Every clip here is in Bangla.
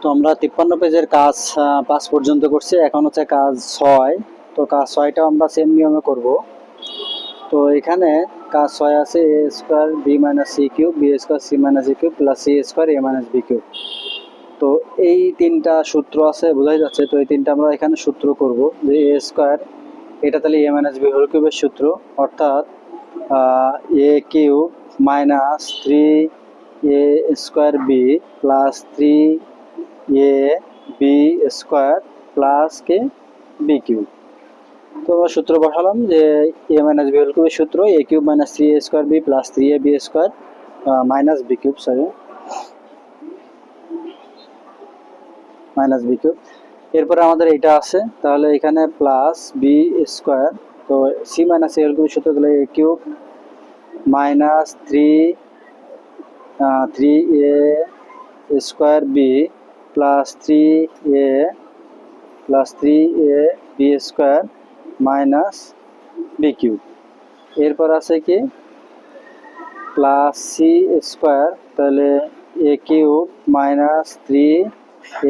তো আমরা 53 পেজের কাজ 5 পর্যন্ত করছি, এখন হচ্ছে কাজ 6। তো কাজ 6টা আমরা সেম নিয়মে করব। তো এখানে কাজ 6 আছে A square B minus C cube B square C minus A cube plus C square A minus B cube. তো এই তিনটা সূত্র আছে, বোঝাই যাচ্ছে। তো এই তিনটা আমরা এখানে সূত্র করব যে এ স্কোয়ার, এটা তাহলে এ মাইনাস বি হোল কিউবের সূত্র, অর্থাৎ এ cube minus 3 A square B plus 3 A B square plus K B cube. তো আমরা সূত্র বসালাম যে এ মাইনাস বি হোল কিউবের সূত্র A cube minus 3 A square B plus 3 A B square minus B cube, sorry minus B cube. এরপরে আমাদের এটা আছে, তাহলে এখানে প্লাস বি স্কোয়ার। তো সি মাইনাস এ হোল কিউবের সূত্র তাহলে A cube minus 3 A square B plus 3 A B square minus B cube. এরপর আছে কি প্লাস সি স্কোয়ার, তাহলে A cube minus 3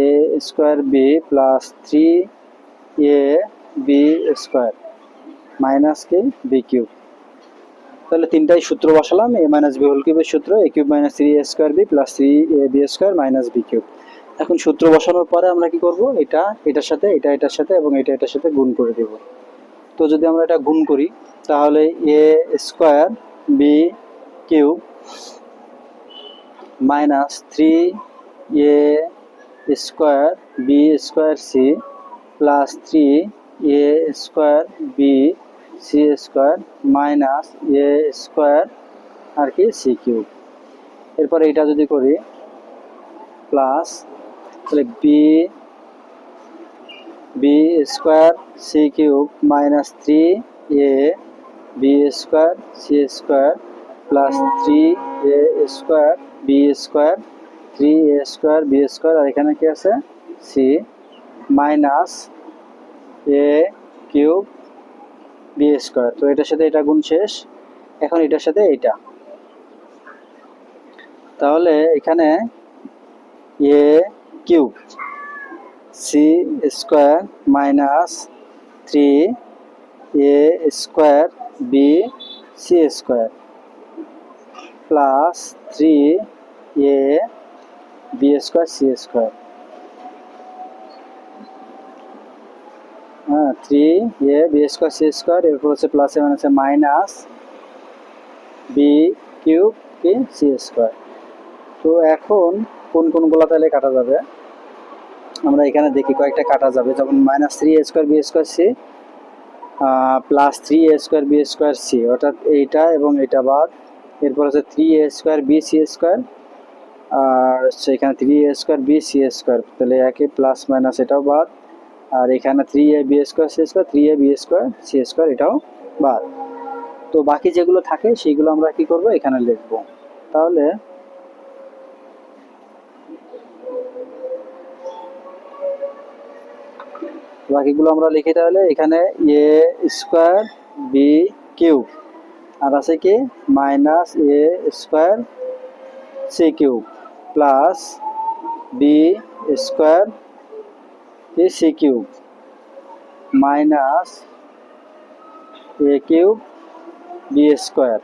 A square B plus 3 A B square minus K B cube. তাহলে তিনটাই সূত্র বসালাম, এ মাইনাস বি হোল কিউবের সূত্র A cube minus 3 A square B plus 3 A B square minus B cube. এখন সূত্র বসানোর পরে আমরা কি করব, এটা এটার সাথে এটা এটার সাথে এবং এটা এটার সাথে গুণ করে দেব। তো যদি আমরা এটা গুণ করি তাহলে A square B cube minus 3 A square B square C plus 3 A square B C square minus A square আর কি সি কিউব। এরপরে এটা যদি করি প্লাস, তাহলে B square C cube minus 3 A B square C square plus 3 A square B square 3 A square B square, আর এখানে কি আছে C minus A cube B square. তো এটার সাথে এটা গুণ শেষ, এখন এটার সাথে এটা, তাহলে এখানে A cube C square minus 3 A square B C square plus 3 A B square C square, 3 A B square C square. এরপর হচ্ছে প্লাসে মাইনাসে মাইনাস বি কিউব কি সি স্কোয়ার। তো এখন কোন কোনগুলো তাহলে কাটা যাবে, আমরা এখানে দেখি কয়েকটা কাটা যাবে, যেমন minus 3 A square B square C plus 3 A square B square C, অর্থাৎ এইটা এবং এটা বাদ। এরপর হচ্ছে 3 A square B C square, আর এখানে 3 A square B C square, তাহলে একই প্লাস মাইনাস এটাও বাদ। আর এখানে 3 A B square C square 3 A B square C square এটাও বাদ। তো বাকি যেগুলো থাকে সেইগুলো আমরা কি করব এখানে লিখব। তাহলে বাকিগুলো আমরা লিখি, তাহলে এখানে এ স্কোয়ার বি কিউব আর আছে কি minus A square C cube plus B square C cube minus A cube B square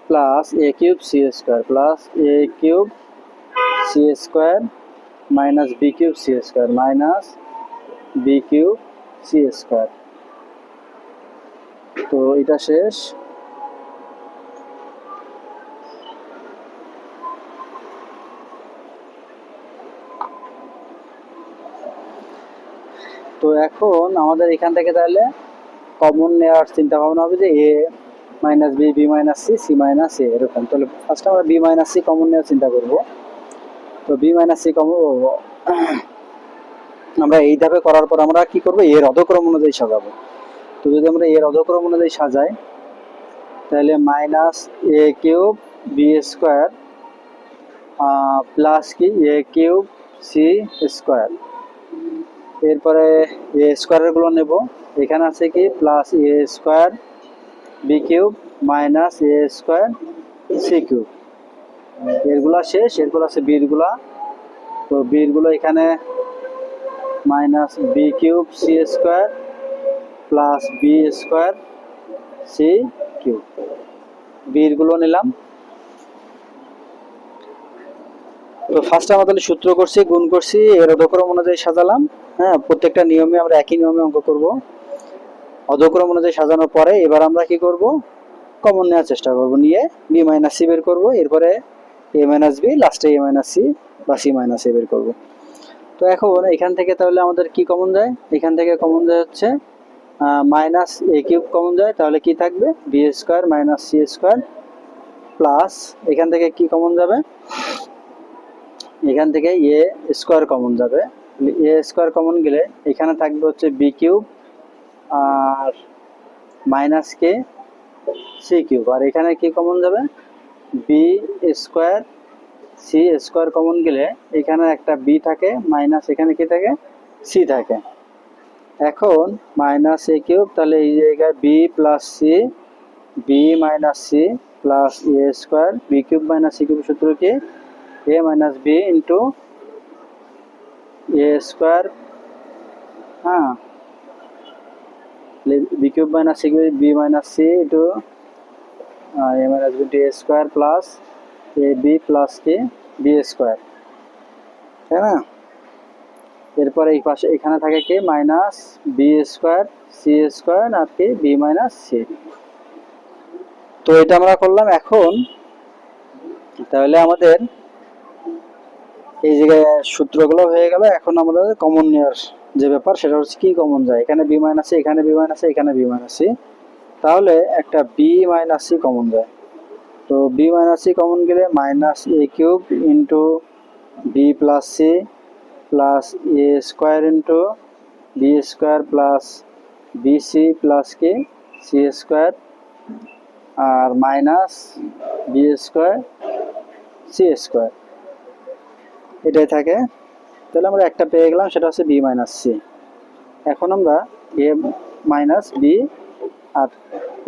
plus A cube C square plus A cube C square minus B cube C square minus B cube C square. তো এটা শেষ। তো এখন আমাদের এখান থেকে তাহলে কমন নেওয়ার চিন্তা ভাবনা হবে যে A minus B B minus C C minus A এরকম। তাহলে ফার্স্ট আমরা বি মাইনাস সি কমন নেওয়ার চিন্তা করব। তো বি মাইনাস সি কমন আমরা এই ধাপে করার পর আমরা কি করব, এর অধক্রম অনুযায়ী সাজাবো। তো যদি আমরা এর অধক্রম অনুযায়ী সাজাই তাহলে minus A cube B square plus কি এ কিউব সি স্কোয়ার। এরপরে এ স্কোয়ারের গুলো নেব, এখানে আছে কি plus A square B cube minus A square C cube এরগুলা শেষ, এরগুলো আছে বিরগুলা। তো বিরগুলো এখানে minus B cube C square plus B square C cube, বিরগুলো নিলাম। তো ফার্স্টে আমরা তাহলে সূত্র করছি, গুণ করছি, এর অধক্রম অনুযায়ী সাজালাম। হ্যাঁ, প্রত্যেকটা নিয়মে আমরা একই নিয়মে অঙ্ক করব। অধক্রম অনুযায়ী সাজানোর পরে এবার আমরা কি করব, কমন নেওয়ার চেষ্টা করব, নিয়ে বি মাইনাস সি বের করব, এরপরে এ মাইনাস বি, লাস্টে এ মাইনাস সি বা সি মাইনাস এ বের করব। তো এখন এখান থেকে তাহলে আমাদের কি কমন যায়, এখান থেকে কমন যায় হচ্ছে মাইনাস এ কিউব কমন যায়, তাহলে কি থাকবে B square minus C square plus এখান থেকে কি কমন যাবে, এখান থেকে এ স্কোয়ার কমন যাবে। এ স্কোয়ার কমন গেলে এখানে থাকবে হচ্ছে বি কিউব আর মাইনাস কে সি কিউব, আর এখানে কি কমন যাবে B square C square common গেলে এখানে একটা বি থাকে মাইনাস এখানে কি থাকে সি থাকে। এখন মাইনাস এ কিউব, তাহলে এই জায়গায় B plus C, B minus C plus A square, B cube minus C cube সূত্র কি A minus B into A square. হ্যাঁ, B cube minus C cube B minus C into A minus B into A square plus A B plus কি বি স্কোয়ার, তাই না? এরপরে এই পাশে এখানে থাকে কি minus B square C square আর কি বি মাইনাস সি। তো এটা আমরা করলাম। এখন তাহলে আমাদের এই জায়গায় সূত্রগুলো হয়ে গেল। এখন আমাদের কমন নেওয়ার যে ব্যাপার সেটা হচ্ছে কি কমন যায়, এখানে বি মাইনাস সি, এখানে বি মাইনাস সি, এখানে বি মাইনাস সি, তাহলে একটা বি মাইনাস সি কমন যায়। তো বি মাইনাস সি কমন গেলে minus A cube into B plus C plus A square into B square plus B C plus কি সি স্কোয়ার আর minus B square C square, এটাই থাকে। তাহলে আমরা একটা পেয়ে গেলাম, সেটা হচ্ছে বি মাইনাস সি। এখন আমরা এ মাইনাস বি আর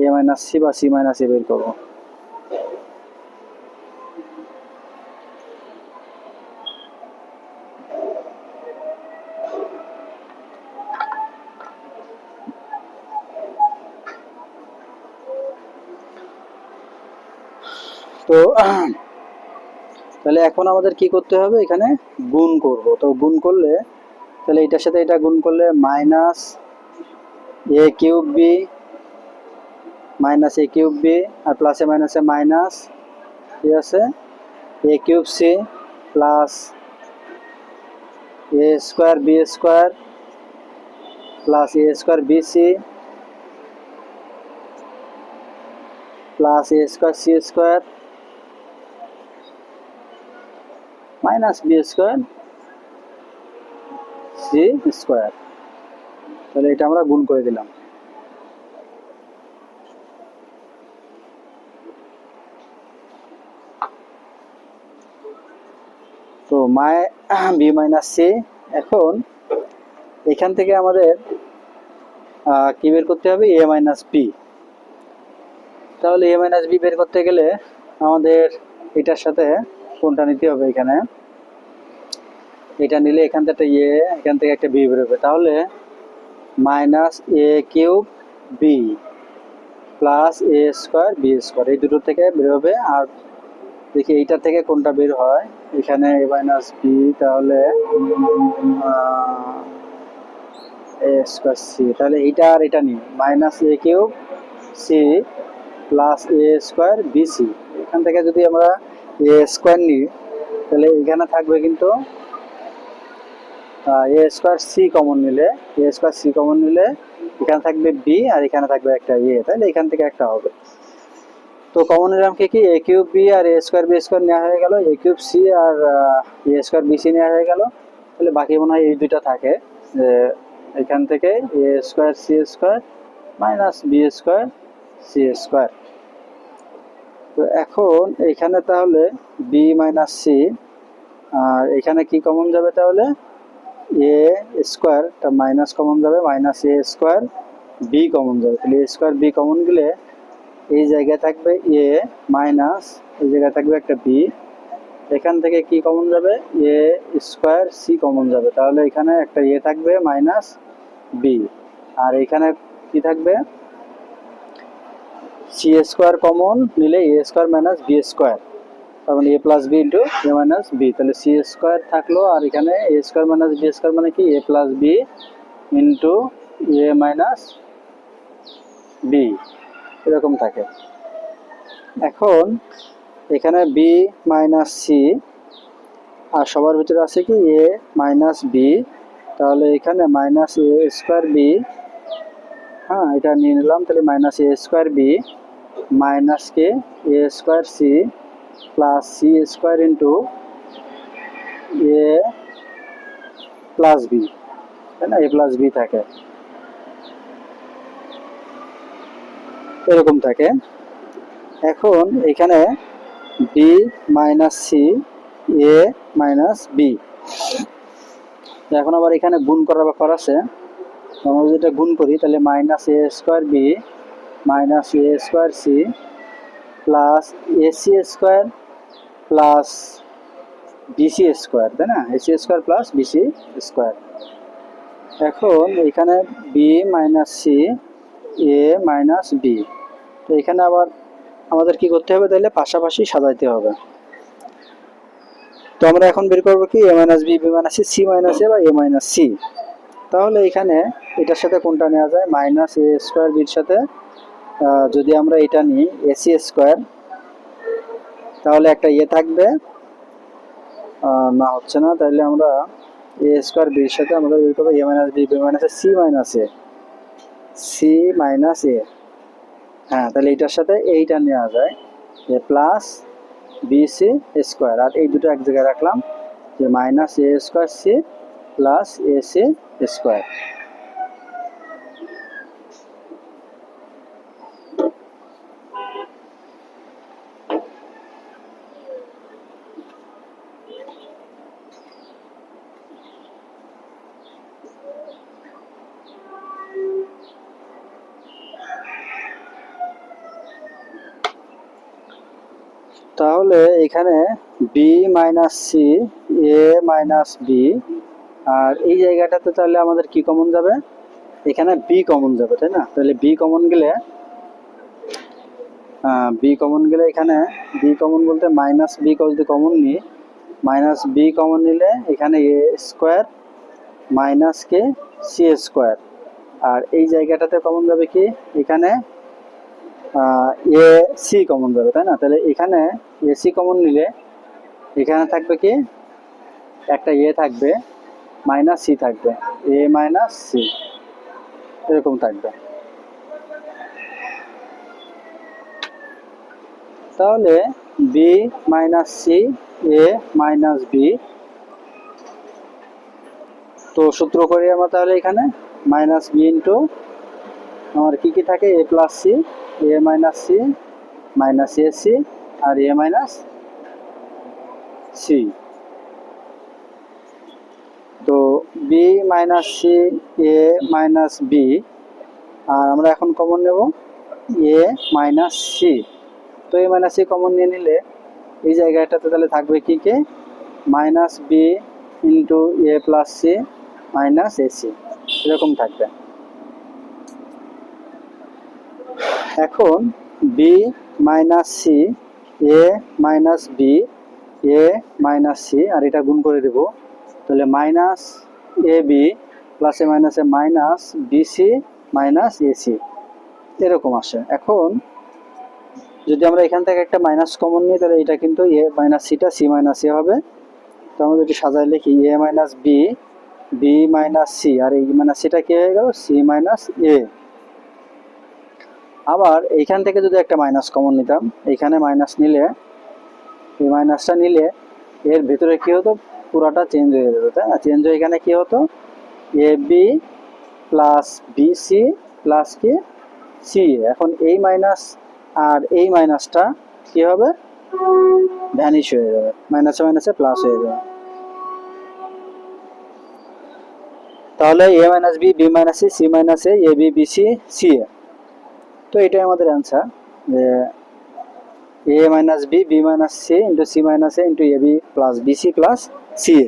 এ মাইনাস সি বা সি মাইনাস এ বের করবো। তো তাহলে এখন আমাদের কি করতে হবে, এখানে গুণ করব। তো গুণ করলে তাহলে এটার সাথে এটা গুণ করলে minus A cube B minus A cube B আর প্লাসে মাইনাসে মাইনাস কি আছে A cube C plus A square B square plus A square B C plus A square C square minus B square C square. তাহলে এটা আমরা গুণ করে দিলাম। তো বি মাইনাস সি। এখন এখান থেকে আমাদের কি বের করতে হবে এ মাইনাস বি। তাহলে এ মাইনাস বি বের করতে গেলে আমাদের এটার সাথে কোনটা নিতে হবে, এখানে এটা নিলে এখান থেকে এখান থেকে একটা বি বেরোবে। তাহলে minus A cube B plus A square B square, এই দুটো থেকে বের হবে। আর দেখি এইটা থেকে কোনটা বের হয়, এখানে এ মাইনাস বি, তাহলে এ স্কোয়ার সি, তাহলে এইটা আর এটা নিই minus A cube C plus A square B C. এখান থেকে যদি আমরা এ স্কোয়ার নিই তাহলে এখানে থাকবে কিন্তু এ স্কোয়ার সি কমন নিলে, এ স্কোয়ার সি কমন নিলে এখানে থাকবে বি আর এখানে থাকবে একটা তাহলে এখান থেকে একটা হবে। তো কমন নিলাম কি এ কিউব বি আর এ স্কোয়ার বি স্কোয়ার নেওয়া হয়ে গেল, এ কিউব সি আর এ স্কোয়ার বি সি নেওয়া হয়ে গেল। তাহলে বাকি মনে হয় এই দুইটা থাকে, যে এখান থেকে A square C square minus B square C square. তো এখন এখানে তাহলে বি মাইনাস সি আর এখানে কি কমন যাবে, তাহলে এ স্কোয়ারটা মাইনাস কমন যাবে, minus A square B common যাবে। তাহলে এ স্কোয়ার বি কমন গেলে এই জায়গায় থাকবে এ মাইনাস এই জায়গায় থাকবে একটা বি, এখান থেকে কি কমন যাবে, এ স্কোয়ার সি কমন যাবে, তাহলে এখানে একটা এ থাকবে মাইনাস বি, আর এখানে কি থাকবে, সি স্কোয়ার কমন নিলে এ স্কোয়ার মাইনাস বি স্কোয়ার, তার মানে এ plus B into A minus B, তাহলে সি স্কোয়ার থাকলো, আর এখানে A square minus B square মানে কি এ plus B into A minus B, এরকম থাকে। এখন এখানে বি মাইনাস সি, আর সবার ভিতরে আছে কি এ মাইনাস বি, তাহলে এখানে মাইনাস এ স্কোয়ার বি, হ্যাঁ এটা নিয়ে নিলাম, তাহলে minus A square B minus কে A square C plus C square into A plus B, তাই না, এ প্লাস বি থাকে, এরকম থাকে। এখন এখানে B minus C A minus B, এখন আবার এখানে গুণ করার ব্যাপার আছে, আমরা যদি এটা গুণ করি তাহলে minus A square B minus A square C plus AC square plus BC square, তাই না, AC square plus BC square. এখন এখানে B minus C A minus B, তো এখানে আবার আমাদের কি করতে হবে, তাহলে পাশাপাশি সাজাইতে হবে। তো আমরা এখন বের করবো কি A minus B, B minus C, C minus A বা এ মাইনাস সি। তাহলে এখানে এটার সাথে কোনটা নেওয়া যায়, মাইনাস এ স্কোয়ার বির সাথে যদি আমরা এটা নিই এসি স্কোয়ার, তাহলে একটা ইয়ে থাকবে, না হচ্ছে না, তাহলে আমরা এ স্কোয়ার বির সাথে আমরা বের করবো A minus B, B minus C minus A, C minus A, হ্যাঁ তাহলে এইটার সাথে এইটা নেওয়া যায় যে প্লাস বিসি স্কোয়ার, আর এই দুটো এক জায়গায় রাখলাম যে minus A square C plus AC square. তাহলে এখানে B minus C A minus B, আর এই জায়গাটাতে তাহলে আমাদের কি কমন যাবে, এখানে বি কমন যাবে, তাই না, তাহলে বি কমন গেলে এখানে বি কমন বলতে মাইনাস বি যদি কমন নিই, মাইনাস বি কমন নিলে এখানে এ স্কোয়ার মাইনাস কে সি স্কোয়ার, আর এই জায়গাটাতে কমন যাবে কি এখানে এ সি কমন যাবে, তাই না, তাহলে এখানে এ সি কমন নিলে এখানে থাকবে কি একটা এ থাকবে মাইনাস সি থাকবে, এ মাইনাস সি, এরকম থাকবে। তাহলে B minus C A minus B, তো সূত্র করি আমরা, তাহলে এখানে মাইনাস বি ইন্টু আমার কি কি থাকে A plus C, A minus C minus A C আর এ মাইনাস সি, তো B minus C A minus B, আর আমরা এখন কমন নেব এ মাইনাস সি, তো এ মাইনাস সি কমন নিয়ে নিলে এই জায়গাটাতে তাহলে থাকবে কি কে minus B into A plus C minus AC, এরকম থাকবে। এখন B minus C A minus B A minus C, আর এটা গুণ করে দেব, তাহলে মাইনাস এ বি প্লাস এ মাইনাসে মাইনাস বিসি মাইনাস এসি, এরকম আসে। এখন যদি আমরা এখান থেকে একটা মাইনাস কমন নিই তাহলে এটা কিন্তু এ মাইনাস সিটা সি মাইনাস এ হবে, তো আমরা যদি সাজায় লিখি A minus B B minus C, আর এই মাইনাস সিটা কি হয়ে গেল সি মাইনাস এ। আবার এইখান থেকে যদি একটা মাইনাস কমন নিতাম, এইখানে মাইনাস নিলে এই মাইনাসটা নিলে এর ভেতরে কি হতো পুরাটা চেঞ্জ হয়ে যেত, তাই না, চেঞ্জ হয়ে এখানে কি হতো A B plus B C plus কি সি, এখন এই মাইনাস আর এই মাইনাসটা কি হবে ভ্যানিশ হয়ে যাবে, মাইনাসে মাইনাসে প্লাস হয়ে যাবে, তাহলে A minus B B minus C C minus A B B C C A. তো এটাই আমাদের অ্যান্সার, যে A minus B, B minus C into C minus A into A B plus BC plus C A.